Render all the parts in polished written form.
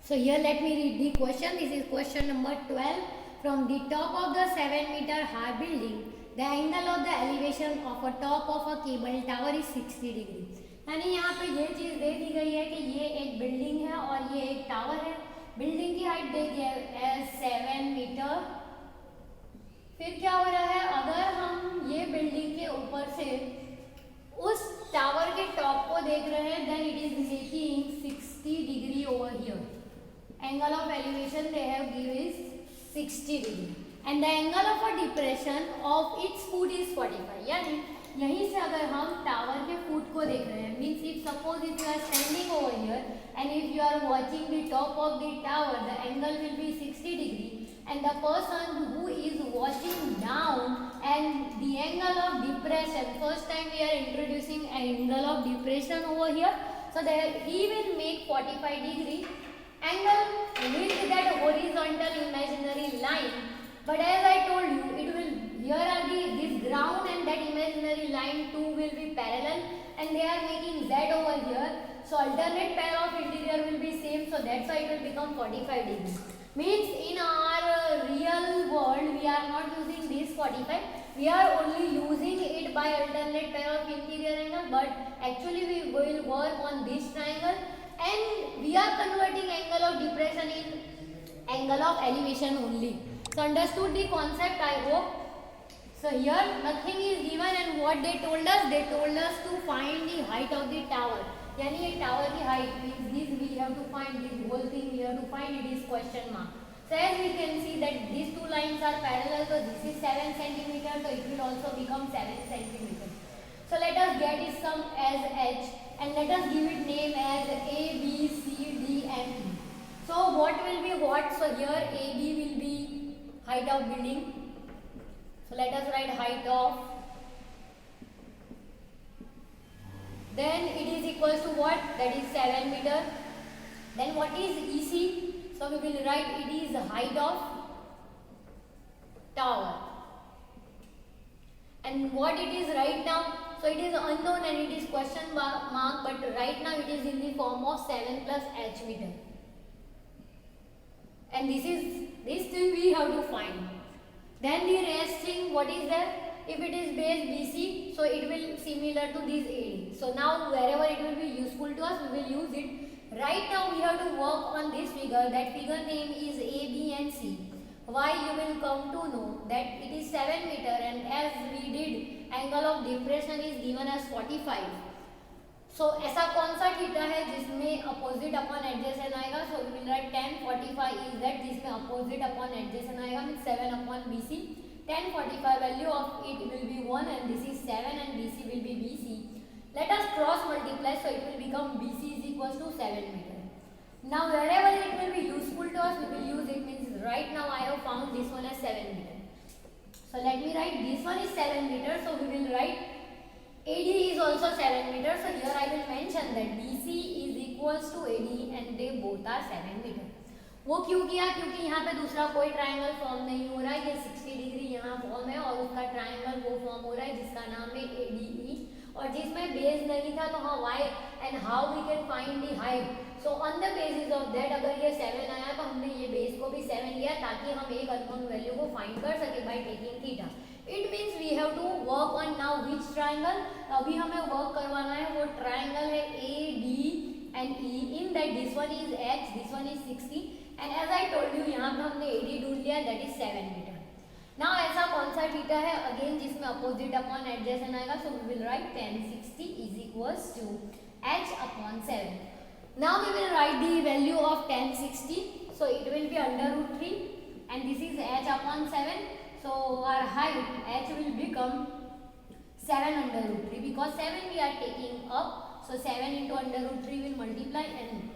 So here let me read the question. This is question number 12. From the top of the 7-meter high building, the angle of the elevation of a top of a cable tower is 60 degree. यानी यहाँ पे ये चीज़ दे दी गई है कि ये एक building है और ये एक टावर है. बिल्डिंग की हाइट दे दिया है 7 मीटर. फिर क्या हो रहा है, अगर हम ये बिल्डिंग के ऊपर से उस टावर के टॉप को देख रहे हैं, then it is making 60 degree over here. Angle of elevation they have given is 60 degree and the angle of a depression of its foot is 45. यानी यहीं से अगर हम टावर के फुट को देख रहे हैं, means if suppose if you are standing over here and if you are watching the top of the tower, the angle will be 60 degree and the person who is watching down and the angle of depression, first time we are introducing angle of depression over here, so that he will make 45 degree angle with that horizontal imaginary line. But as I told you, it will, here are this ground and that imaginary line too will be parallel and they are making z over here, so alternate pair of interior will be same, so that's why it will become 45 degrees. Means in our real world we are not using this 45, we are only using it by alternate pair of interior angle, but actually we will work on this triangle and we are converting angle of depression in angle of elevation only. So understood the concept, I hope. So here nothing is given and what they told us to find the height of the tower. यानी ये tower की height means this we have to find, this whole thing we have to find, it is question mark. So as we can see that these two lines are parallel, so this is 7 centimeter, so it will also become 7 centimeter. So let us get its sum as h and let us give it name as A, B, C, D and E. So what will be what? So here AB will be height of building. So let us write height of. Then it is equals to what? That is 7 meter. Then what is EC? So we will write it is the height of tower. And what it is right now? So it is unknown and it is question mark, but right now it is in the form of 7 plus h meter. And this thing we have to find. Then the rest thing, what is there? If it is base BC, so it will similar to this AD. So now wherever it will be useful to us, we will use it. Right now we have to work on this figure. That figure name is A, B and C. Why you will come to know that it is 7 meter and as we did angle of depression is given as 45. So ऐसा कौन सा theta है जिसमें opposite upon adjacent आएगा? So we will write tan 45 is that जिसमें opposite upon adjacent आएगा means 7 upon BC. Tan 45 value of it will be 1 and this is 7 and BC will be BC. Let us cross multiply, so it will become BC is equals to 7 meter. Now wherever it will be useful to us, we will use it. Means right now I have found this one as 7 meter. So let me write this one is 7 meter. So we will write AD is also 7 meter. So here I will mention that BC is equals to AD and they both are 7 meter. वो क्यों किया? क्योंकि यहाँ पे दूसरा कोई triangle form नहीं हो रहा है. ये 60 डिग्री यहाँ फॉर्म है और उसका ट्राइंगल वो फॉर्म हो रहा है जिसका नाम है ADE और जिसमें बेस नहीं था. तो हाँ why and how we can find the height. So on the basis of that अगर ये 7 आया तो हमने ये बेस को भी 7 लिया ताकि हम एक अननोन वैल्यू को फाइंड कर सके by taking theta. It means we have to work on now which triangle. अभी हमें वर्क करवाना है वो ट्राइंगल है AD and E. In that this one is H, this one is 60 and as I told you यहाँ पे हमने AD ढूंढ लिया, that is 7 meter. Now ऐसा कौन सा थीटा है अगेन जिसमें अपोजिट अपॉन एडजेसेंट आएगा? So we will write tan 60 is equals to H upon 7. Now we will write the value of tan 60. So it will be under root 3 and this is H upon 7. So our height H will become 7 under root 3 because 7 we are taking up. So 7 into under root 3 will multiply and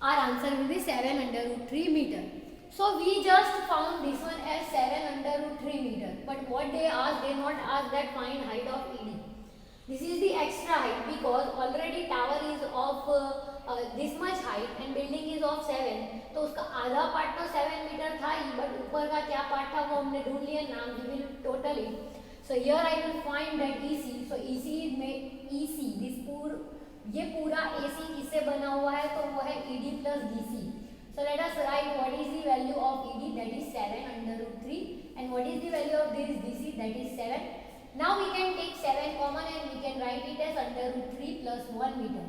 our answer will be 7 under root 3 meter. So we just found this one as 7 under root 3 meter. But what they asked, they not asked that find height of ED. This is the extra height because already tower is of this much height and building is of 7. तो उसका आधा part तो 7 metre था ही, but ऊपर का क्या part था वो हमने ढूंढ लिया. नाम we will totally. So here I will find that EC. So EC is made EC. ये पूरा AC किससे बना हुआ है? तो वो है ED plus DC. So let us write what is the value of ED, that is 7 under root 3, and what is the value of this BC, that is 7. Now we can take 7 common and we can write it as under root 3 plus 1 meter.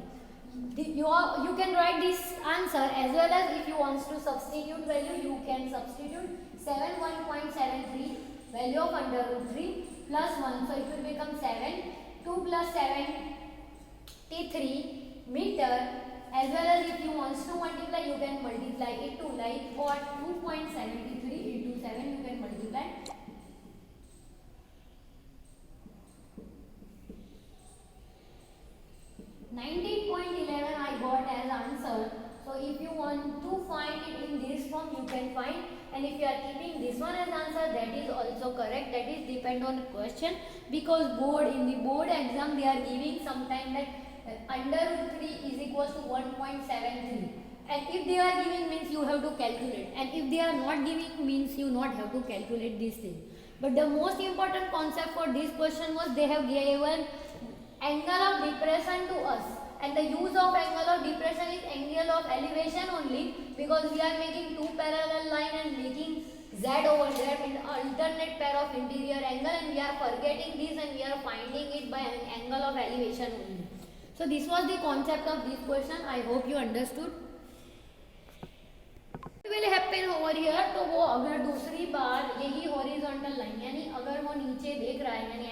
You can write this answer as well as if you want to substitute value, you can substitute 1.73 value of under root 3 plus 1. So it will become 7. 2 plus 73 meter, as well as if you want to multiply, you can multiply it to like for 2.73 into 7 you can multiply. 19.11 I got as answer. So if you want to find it in this form, you can find, and if you are keeping this one as answer, that is also correct. That is depend on the question, because in the board exam they are giving sometime that under root 3 is equals to 1.73, and if they are giving means you have to calculate, and if they are not giving means you not have to calculate this thing. But the most important concept for this question was they have given angle of depression to us, and the use of angle of depression is angle of elevation only, because we are making two parallel line and making z over there in alternate pair of interior angle, and we are forgetting this and we are finding it by an angle of elevation only. So this was the concept of this question. I hope you understood. will happen over here, तो वो अगर दूसरी बार यही horizontal line यानी अगर वो नीचे देख रहा है यानी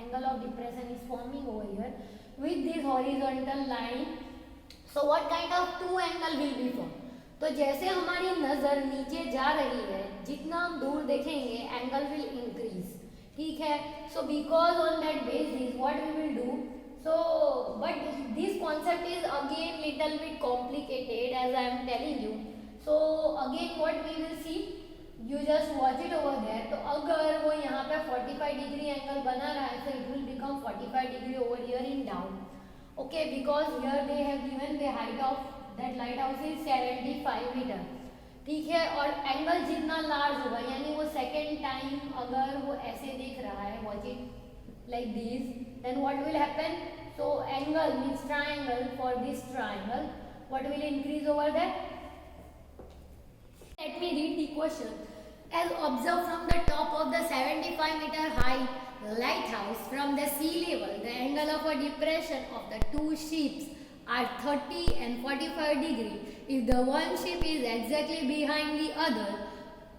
angle of depression is forming over here with this horizontal line, so what kind of two angle will be formed? तो जैसे हमारी नजर नीचे जा रही है, जितना हम दूर देखेंगे एंगल विल इंक्रीज, ठीक है. So because on that basis what we will do, so but this concept is again little bit complicated as I am telling you. So again what we will see, you just watch it over there. तो अगर वो यहाँ पे 45 degree angle बना रहा है, so it will become 45 degree over here in down. Okay, because here they have given the height of that lighthouse is 75 meter, ठीक है. और एंगल जितना लार्ज होगा यानी वो सेकेंड टाइम अगर वो ऐसे देख रहा है, watch it like this, then what will happen? So angle means triangle, for this triangle what will increase over there? Let me read the question. As observed from the top of the 75 meter high lighthouse from the sea level, the angle of a depression of the two ships are 30 and 45 degree. If the one ship is exactly behind the other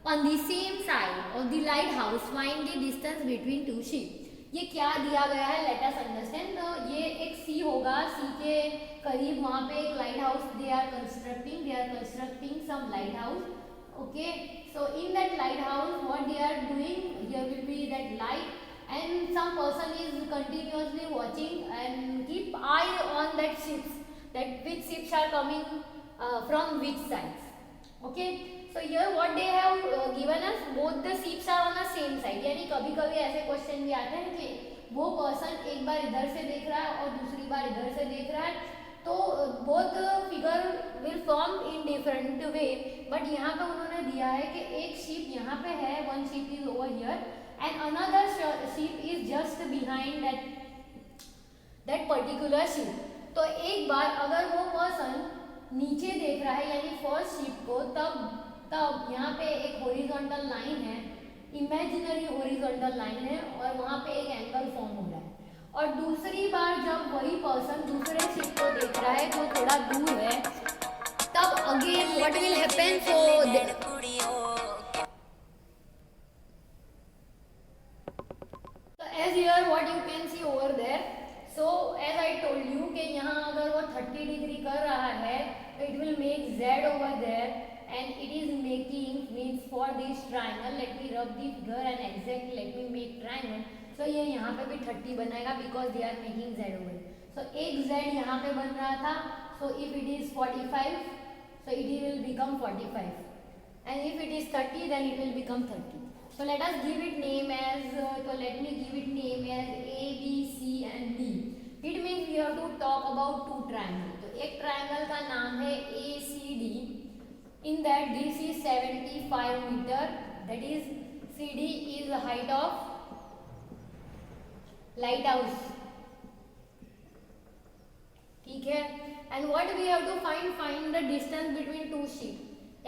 on the same side of the lighthouse, find the distance between two ships. ये क्या दिया गया है, let us understand. तो ये एक सी होगा, सी के करीब वहाँ पे एक light house they are constructing some light house. Okay, so in that light house what they are doing, here will be that light and some person is continuously watching and keep eye on that ships, that which ships are coming from which sides. Okay, so here what they have given us, both the ships are on the same side. यानी कभी कभी ऐसे question भी आते हैं कि वो person एक बार इधर से देख रहा है और दूसरी बार इधर से देख रहा है, तो both figure will form in different way. But यहाँ पे उन्होंने दिया है कि एक शिप यहाँ पे है, one ship is over here and another ship is just behind that particular ship. तो एक बार अगर वो पर्सन नीचे देख रहा है यानी फर्स्ट शिप को, तब यहाँ पे एक हॉरिजॉन्टल लाइन है, इमेजिनरी हॉरिजॉन्टल लाइन है, और वहाँ पे एक एंगल फॉर्म हो रहा है. और दूसरी बार जब वही पर्सन दूसरे शिप को देख रहा है जो थोड़ा दूर है, तब again what will happen, so as here what you can see over there. So as I told you कि यहाँ अगर वो 30 डिग्री कर रहा है, it will make z over there and it is making means for this triangle. Let me rub the figure and exactly let me make triangle. So ये यहाँ पे भी 30 बनाएगा because they are making z over there. So एक z यहाँ पे बन रहा था, so if it is 45, so it will become 45, and if it is 30 then it will become 30. So let us give it name as, so let me give it name as A, B, C and D. It means we have to talk about two triangles. तो एक triangle का नाम है ACD. In that this is 75 meter. That is CD is the height of lighthouse. ठीक है. And what we have to find the distance between two ships.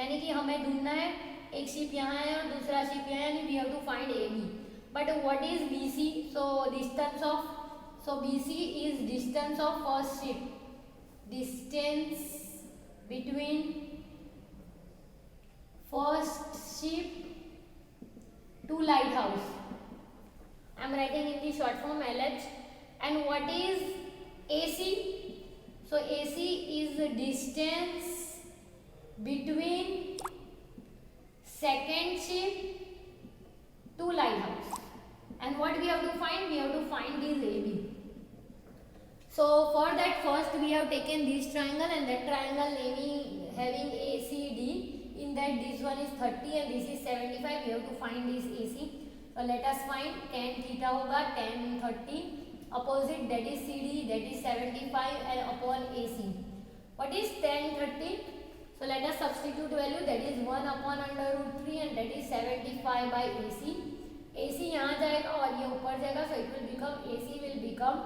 यानी कि हमें ढूंढना है एक शिप यहाँ है और दूसरा शिप यहाँ, यानी we have to find A B. But what is B C? So distance of, so BC is distance of first ship, distance between first ship to lighthouse. I am writing in the short form LH. And what is AC? So AC is the distance between second ship to lighthouse. And what we have to find? We have to find this AB. So for that first we have taken this triangle and that triangle having ACD. In that this one is 30 and this is 75. We have to find this AC. So let us find tan theta होगा tan 30. Opposite that is CD, that is 75 and upon AC. What is tan 30? So let us substitute value, that is 1 upon under root 3 and that is 75 by AC. AC यहाँ जाएगा और ये ऊपर जाएगा, so it will become AC will become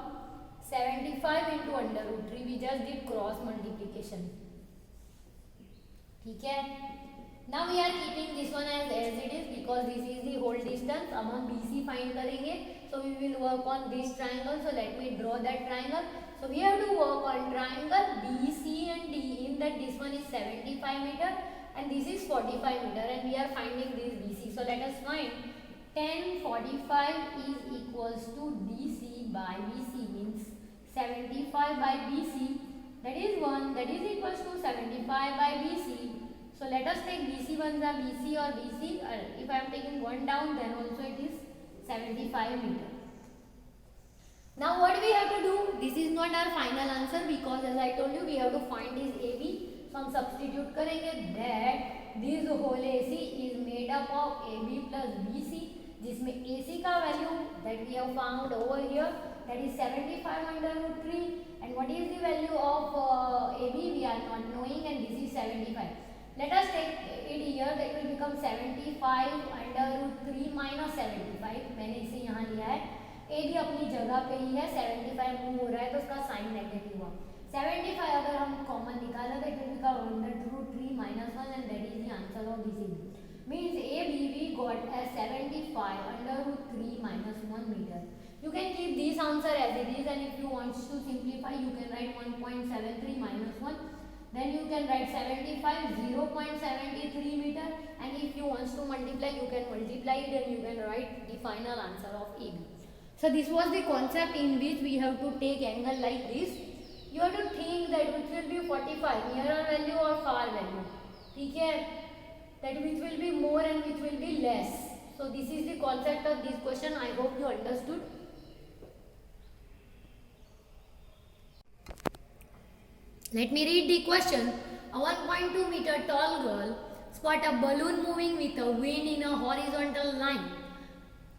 75 into under root 3. We just did cross multiplication. ठीक है. Now we are keeping this one as it is because this is the whole distance. अब हम BC find करेंगे. So we will work on this triangle. So let me draw that triangle. So we have to work on triangle BC and D. In that this one is 75 meter and this is 45 meter and we are finding this BC. So let us find tan 45 is equals to DC by BC, means 75 by BC, that is 1, that is equals to 75 by BC. So let us take BC ones are BC or BC. If I am taking one down, then also it is 75 meter. Now what we have to do? This is not our final answer because as I told you we have to find this AB. So हम substitute करेंगे that this whole AC is made up of AB plus BC, जिसमें AC का value that we have found over here, that is 75 under root 3, and what is the value of AB we are not knowing, and this is 75. Let us take it here, that will become 75 under root 3 minus 75. मैंने इसे यहाँ लिया है. AB अपनी जगह पे ही है, 75 move हो रहा है तो उसका साइन नेगेटिव हुआ. 75 अगर हम कॉमन निकाला तो it will become under root 3 minus 1 and that is the answer of BC. Means AB we got as 75 under root 3 minus 1 meter. You can keep this answer as it is, and if you want to simplify you can write 1.73 minus 1. Then you can write 75 0.73 meter, and if you want to multiply you can multiply it and you can write the final answer of AB. So this was the concept in which we have to take angle like this. You have to think that which will be 45 nearer value or far value. ठीक है, that which will be more and which will be less. So this is the concept of this question. I hope you understood. Let me read the question. A 1.2 meter tall girl spot a balloon moving with a wind in a horizontal line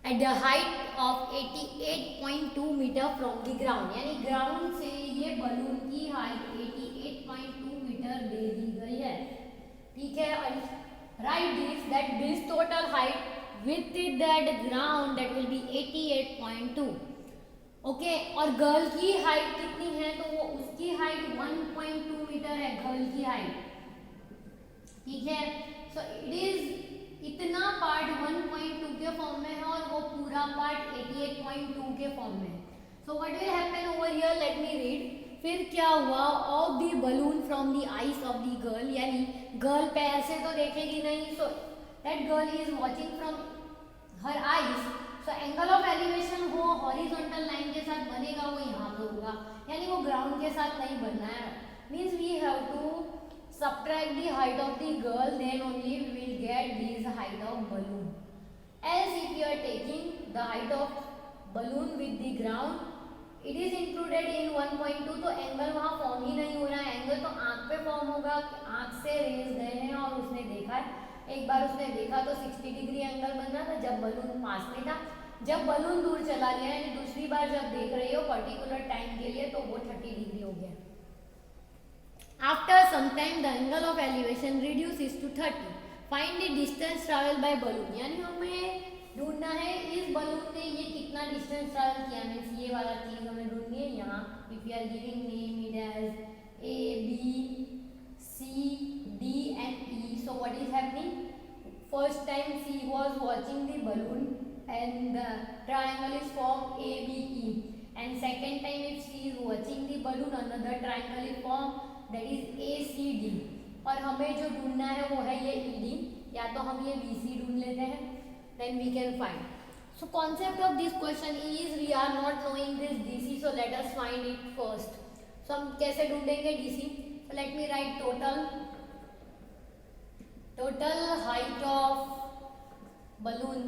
at the height of 88.2 meter from the ground. यानी ground से ये balloon की height 88.2 metre दे दी गई है. ठीक है, write this that this total height with that ground that will be 88.2. Okay, और girl की हाइट कितनी है? तो वो उसकी हाइट 1.2 मीटर है, गर्ल की हाइट. ठीक है, सो इट इज इतना पार्ट 1.2 के फॉर्म में है और वो पूरा पार्ट 88.2 के फॉर्म में है. So what will happen over here, let me read. फिर क्या हुआ? Of the balloon from the eyes of the girl, यानी गर्ल पैर से तो देखेगी नहीं, so that girl is watching from her eyes. So angle of elevation वो हॉरिजॉन्टल लाइन के साथ बनेगा, वो यहाँ पे होगा, यानी वो ग्राउंड के साथ नहीं बनना है. Means we have to subtract the height of the girl, then only we will get this height of balloon. As if you are taking the height of balloon with the ground, it is included in 1.2, तो angle वहाँ form ही नहीं हो रहा है. Angle तो आँख पे form होगा, आँख से रेज गए हैं और उसने देखा है. एक बार उसने देखा तो 60 डिग्री एंगल बन रहा था जब बलून पास में था. जब बलून दूर चला गया, यानी दूसरी बार जब देख रही हो पर्टिकुलर टाइम के लिए, तो वो 30 डिग्री हो गया. After some time the angle of elevation reduces to 30. Find the distance traveled by balloon. यानी हमें ढूंढना है इस बलून ने ये कितना डिस्टेंस ट्रैवल किया. मीन्स ये वाला चीज हमें ढूंढनी है. यहाँ if you are giving name it as A B C D and E. So what first time she was watching the balloon and the triangle is formed ABE, and second time if she is watching the balloon another triangle is formed that is ACD, और हमें जो ढूंढना है वो है ये ED, या तो हम ये BC ढूंढ लेते हैं, then we can find. So concept of this question is we are not knowing this DC, so let us find it first. So हम कैसे ढूंढेंगे DC? So let me write total height of balloon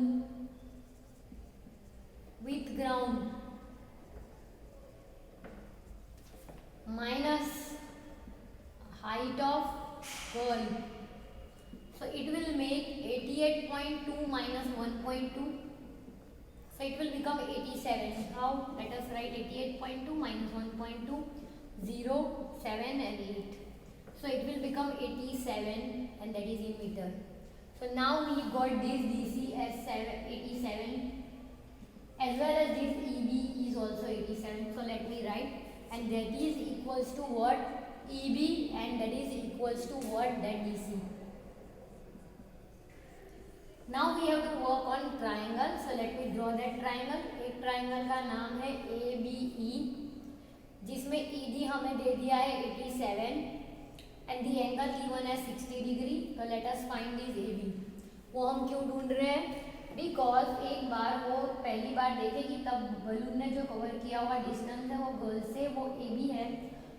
with ground minus height of curl. So it will make 88.2 minus 1.2. So it will become 87. How? Let us write 88.2 minus 1.2, 0, 7 and 8. So it will become 87 and that is in meter. So now we got this DC as 87 as well as this EB is also 87. So let me write, and that is equals to what? EB, and that is equals to what? That DC. Now we have to work on triangle. So let me draw that triangle. एक triangle का नाम है ABE, जिसमें ED हमें दे दिया है 87 and the angle given है 60 degree. तो let us find this AB. वो हम क्यों ढूंढ रहे हैं? बिकॉज एक बार वो पहली बार देखेगी तब बलून ने जो कवर किया हुआ डिस्टेंस है वो गर्ल से वो AB है.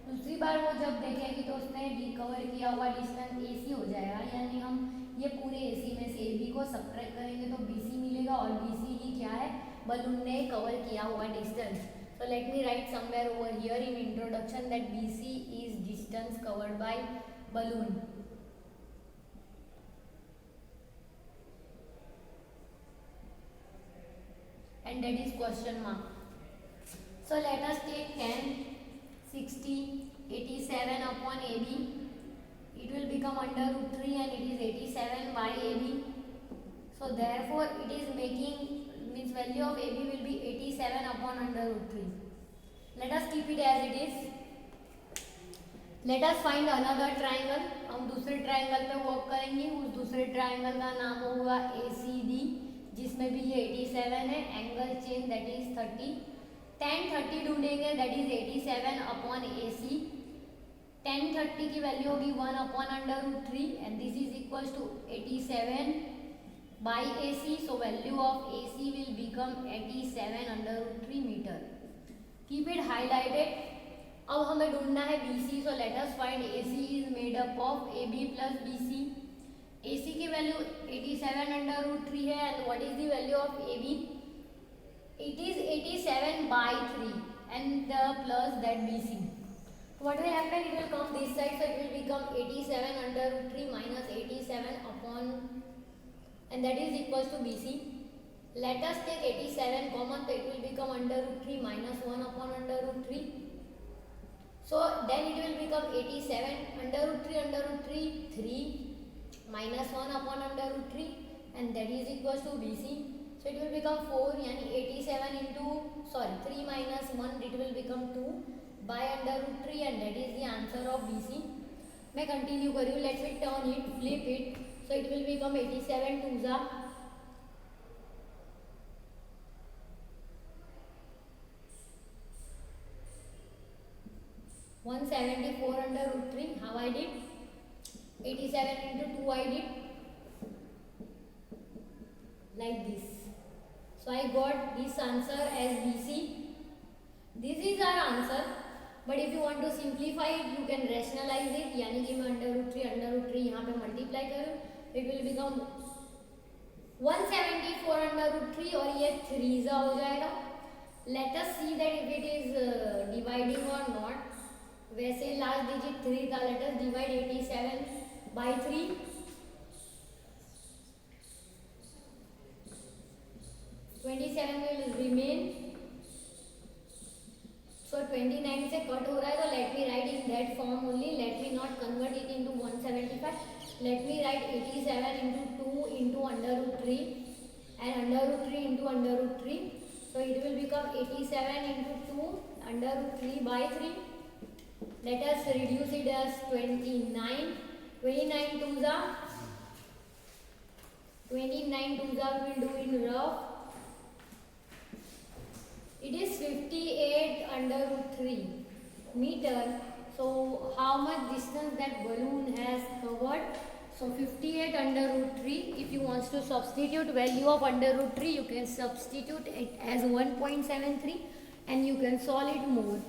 दूसरी बार वो जब देखेगी तो उसने कवर किया हुआ डिस्टेंस AC हो जाएगा, यानी हम ये पूरे AC में से AB को सब्ट्रैक्ट करेंगे तो BC मिलेगा, और BC ही क्या है? बलून ने कवर किया हुआ distance. So let me write somewhere over here in introduction that BC is distance covered by balloon. And that is question mark. So let us take 10, 60, 87 upon AB. It will become under root 3 and it is 87 by AB. So therefore it is making, means value of AB will be 87 upon under root 3. Let us keep it as it is. Let us find another triangle. हम दूसरे triangle पे work करेंगे. उस दूसरे triangle का नाम होगा ACD, जिसमें भी ये 87 है. Angle change that is 30. tan 30 ढूंढेंगे, that is 87 upon AC. tan 30 की वैल्यू होगी 1 upon under root 3 and this is equals to 87 by AC. So value of AC will become 87 under root 3 meter. Keep it highlighted. अब हमें ढूंढना है BC. So let us find AC is made up of AB plus BC. AC की value 87 under root 3 है, and what is the value of AB? It is 87 by 3 and plus that BC. What will happen? It will come this side, so it will become 87 under root 3 minus 87 upon, and that is equals to BC. Let us take 87 common, so it will become under root 3 minus 1 upon under root 3. So then it will become 87 under root 3 3 minus 1 upon under root 3, and that is equals to BC. So it will become 4, यानी 87 into 3 minus 1, it will become 2 by under root 3, and that is the answer of BC. मैं continue करूँ. Let me turn it, flip it. So it will become 87 2 जा 174 under root 3. How I did? 87 into 2 I did like this. So I got this answer as BC. This is our answer, but if you want to simplify it, you can rationalize it. यानी कि मैं under root 3 यहाँ पे multiply करूँ, it will become 174 under root 3 और ये 3 जा हो जाएगा. Let us see that if it is dividing or not. वैसे लास्ट डिजिट 3 का. Let us divide 87 by 3. will remain. So 29 से कट हो रहा है, तो let me write in that form only. Let me not convert it into 175. Let me write 87 into 2 into under root 3 and under root 3 into under root 3. So it will become 87 into 2 under root 3 by 3. Let us reduce it as 29. 29 2s are 29 twos are we will do in rough. It is 58 under root 3 meter. So how much distance that balloon has covered? So 58 under root 3. If you want to substitute value of under root 3, you can substitute it as 1.73 and you can solve it more.